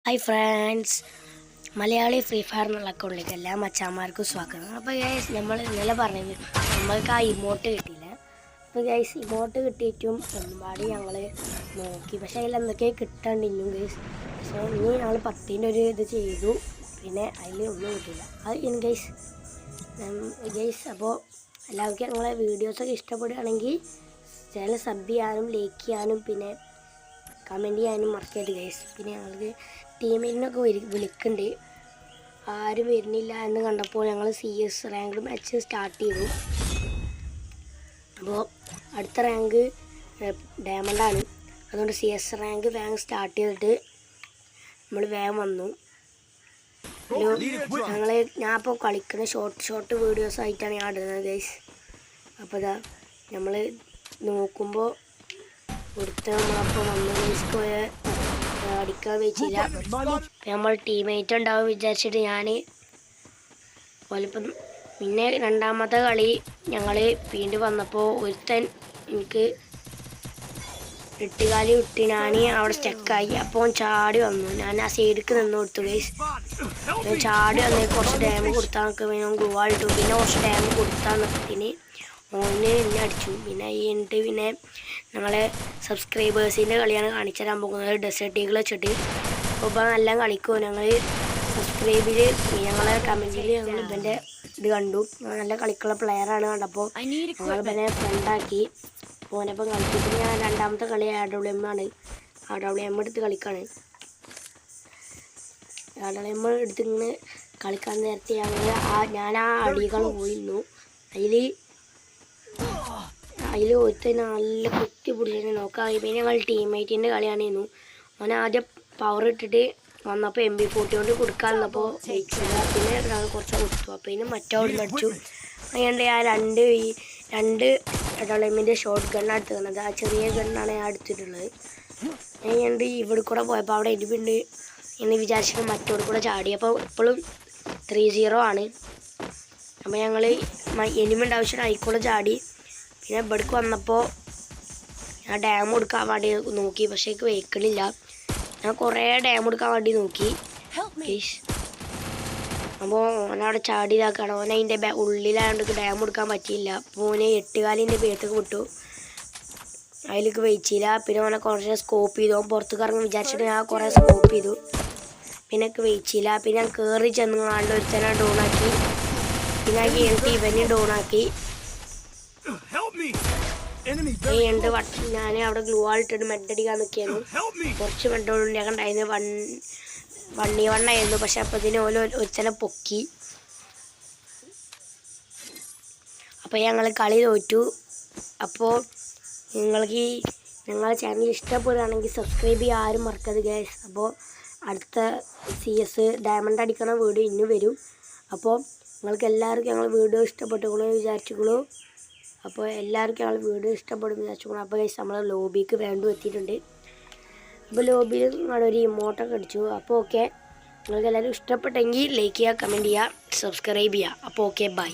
Hi friends, Malayali free fire എന്നുള്ള അക്കൗണ്ടിലേക്ക് എല്ലാ മച്ചാന്മാർക്കും സ്വാഗതം. അപ്പോൾ ഗൈസ്, നമ്മൾ ഇന്നലെ പറഞ്ഞത് നമ്മൾക്ക് ആ ഇമോട്ട് കിട്ടിയില്ല. അപ്പോൾ ഗൈസ്, ഇമോട്ട് കിട്ടിയിട്ടും ഒരുപാട് ഞങ്ങൾ നോക്കി, പക്ഷേ അതിൽ എന്തൊക്കെയാണ് കിട്ടാണ്ടിന്നും ഗൈസ്. പക്ഷേ ഇനി ഞങ്ങൾ 10ൻ്റെ ഒരു ഇത് ചെയ്തു, പിന്നെ അതിൽ ഒന്നും കിട്ടിയില്ല. അത് ഇൻ ഗൈസ്. അപ്പോൾ എല്ലാവർക്കും ഞങ്ങളെ വീഡിയോസൊക്കെ ഇഷ്ടപ്പെടുകയാണെങ്കിൽ ചാനൽ സബ് ചെയ്യാനും ലൈക്ക് ചെയ്യാനും പിന്നെ കമൻറ്റ് ചെയ്യാനും മറക്കരുത് ഗൈസ്. പിന്നെ ഞങ്ങൾക്ക് ടീമിനൊക്കെ വിളിക്കുന്നുണ്ട്, ആരും വരുന്നില്ല എന്ന് കണ്ടപ്പോൾ ഞങ്ങൾ CS റാങ്ക് മാച്ച് സ്റ്റാർട്ട് ചെയ്തു. അപ്പോൾ അടുത്ത റാങ്ക് ഡയമണ്ടാണ്, അതുകൊണ്ട് CS റാങ്ക് വേഗം സ്റ്റാർട്ട് ചെയ്തിട്ട് നമ്മൾ വേഗം വന്നു. ഞാൻ ഇപ്പോൾ കളിക്കുന്ന ഷോർട്ട് വീഡിയോസ് ആയിട്ടാണ് ഞാൻ ഇടുന്നത് ഗൈസ്. അപ്പോൾ ഇതാ നമ്മൾ നോക്കുമ്പോൾ കൊടുത്ത നമ്മളപ്പോൾ വന്നു ഗൈസ്. അടിക്കാൻ വെച്ചില്ല, നമ്മൾ ടീമേറ്റ് ഉണ്ടാവും വിചാരിച്ചിട്ട് ഞാൻ പോലിപ്പം. പിന്നെ രണ്ടാമത്തെ കളി ഞങ്ങൾ വീണ്ടും വന്നപ്പോൾ ഒരുത്തൻ എനിക്ക് എട്ടുകാലി വിട്ട് ഞാൻ അവിടെ സ്റ്റക്കായി. അപ്പോൾ ചാടി വന്നു, ഞാൻ ആ സൈഡിലേക്ക് നിന്ന് കൊടുത്തു ഗൈസ്. ചാടി വന്ന് കുറച്ച് ഡാമ് കൊടുത്താൽ നോക്കി ഗ്ലൂവാൾ ഇട്ടു. പിന്നെ കുറച്ച് ഡാമ് കൊടുത്താൽ നോക്കത്തിന് ഓന് എന്നെ അടിച്ചു. പിന്നെ കഴിഞ്ഞിട്ട് പിന്നെ ഞങ്ങളെ സബ്സ്ക്രൈബേഴ്സിൻ്റെ കളിയാണ് കാണിച്ചു തരാൻ പോകുന്നത്, ഡെസേർട്ട് ഈഗിൾ വെച്ചിട്ട്. അപ്പോൾ നല്ല കളിക്കും. ഞങ്ങൾ സബ്സ്ക്രൈബിൽ ഞങ്ങളെ കമൻറ്റിൽ ഞങ്ങൾ ഇവൻ്റെ ഇത് കണ്ടു, നല്ല കളിക്കുള്ള പ്ലെയറാണ് കണ്ടപ്പോൾ ഞങ്ങൾ ഇവനെ ഫ്രണ്ടാക്കി ഓനപ്പം കളിച്ചിട്ട്. ഞാൻ രണ്ടാമത്തെ കളി AWM ആണ്, AWM എടുത്ത് കളിക്കാണ്. AWM എടുത്ത് ഇങ്ങനെ കളിക്കാൻ നേരത്തെ ഞാൻ ആ അടികൾ പോയിരുന്നു. അതിൽ ഒരുത്തൻ നല്ല കുത്തി പിടിച്ചിട്ട് നോക്കാം. പിന്നെ ഞങ്ങൾ ടീമേറ്റിൻ്റെ കളിയാണിരുന്നു. അവൻ ആദ്യം പവർ ഇട്ടിട്ട് വന്നപ്പോൾ MP40 കൊണ്ട് കൊടുക്കാൻ വന്നപ്പോൾ ജയിച്ചില്ല. പിന്നെ ഞങ്ങൾ കുറച്ച് കൊടുത്തു. അപ്പോൾ ഇതിന് മറ്റവിടെ അടിച്ചു. അതുകൊണ്ട് ആ രണ്ട് AWMൻ്റെ ഷോർട്ട് ഗണ്ണാണ് എടുത്തിരുന്നത്. ആ ചെറിയ ഗണ്ണാണ് ഞാൻ എടുത്തിട്ടുള്ളത്. ഞാൻ ഇവിടെ കൂടെ പോയപ്പോൾ അവിടെ എരിവുണ്ട് എന്ന് വിചാരിച്ചിട്ട് മറ്റോട് കൂടെ ചാടി. അപ്പോൾ ഇപ്പോഴും 3-0 ആണ്. അപ്പോൾ ഞങ്ങൾ എനിമിൻ്റെ ആവശ്യത്തിന് ആയിക്കോടെ ചാടി. പിന്നെ ഇവിടേക്ക് വന്നപ്പോൾ ഞാൻ ഡാം കൊടുക്കാൻ വേണ്ടി നോക്കി, പക്ഷേ എനിക്ക് വെഹിക്കിളില്ല. ഞാൻ കുറേ ഡാം കൊടുക്കാൻ വേണ്ടി നോക്കി. അപ്പോൾ ഓനവിടെ ചാടി ഇതാക്കണം. ഓൻ അതിൻ്റെ ഉള്ളിലായതുകൊണ്ട് ഡാം കൊടുക്കാൻ പറ്റിയില്ല. അപ്പോൾ ഓന് 8 കാലിൻ്റെ പേർത്തൊക്കെ വിട്ടു, അതിലേക്ക് വെയിച്ചില്ല. പിന്നെ ഓനെ കുറച്ച് സ്കോപ്പ് ചെയ്തു. ഓൻ പുറത്തേക്ക് ഇറങ്ങി വിചാരിച്ചിട്ട് ഞാൻ കുറേ സ്കോപ്പ് ചെയ്തു. പിന്നെ എനിക്ക് വെയിച്ചില്ല. പിന്നെ ഞാൻ കയറി ചെന്നുകൊണ്ട് ഒരുത്തനെ ഡൗണാക്കി. പിന്നെ കഴിഞ്ഞിട്ട് ഇവനെ ഡൗണാക്കി. ഞാൻ അവിടെ ഗ്ലൂ ആളിട്ടിട്ട് മെഡടിക്കാൻ നിൽക്കിയായിരുന്നു. കുറച്ച് മെഡുണ്ടാക്കാൻ ഉണ്ടായിരുന്നു, 1v1 ആയിരുന്നു. പക്ഷെ അപ്പത്തിന് ഒരുത്തനെ പൊക്കി. അപ്പോൾ ഞങ്ങൾ കളി തോറ്റു. അപ്പോൾ ഞങ്ങളെ ചാനൽ ഇഷ്ടപ്പെടുകയാണെങ്കിൽ സബ്സ്ക്രൈബ് ചെയ്യാൻ ആരും മറക്കരുത് ഗൈസ്. അപ്പോൾ അടുത്ത CS ഡയമണ്ട് അടിക്കണ വീഡിയോ ഇന്ന് വരും. അപ്പോൾ നിങ്ങൾക്ക് എല്ലാവർക്കും ഞങ്ങൾ വീഡിയോ ഇഷ്ടപ്പെട്ടുകൊള്ളൂ വിചാരിച്ചുകൊള്ളൂ. അപ്പോൾ എല്ലാവർക്കും ഞങ്ങൾ വീഡിയോ ഇഷ്ടപ്പെടും വിചാരിച്ചുകൊള്ളൂ. അപ്പോൾ ഗൈസ്, നമ്മൾ ലോബിക്ക് വേണ്ടി എത്തിയിട്ടുണ്ട്. അപ്പോൾ ലോബിയിൽ നിങ്ങളൊരു ഇമോട്ടൊക്കെ അടിച്ചു. അപ്പോൾ ഓക്കെ, നിങ്ങൾക്ക് എല്ലാവരും ഇഷ്ടപ്പെട്ടെങ്കിൽ ലൈക്ക് ചെയ്യുക, കമൻറ്റ് ചെയ്യുക, സബ്സ്ക്രൈബ് ചെയ്യുക. അപ്പോൾ ഓക്കെ, ബൈ.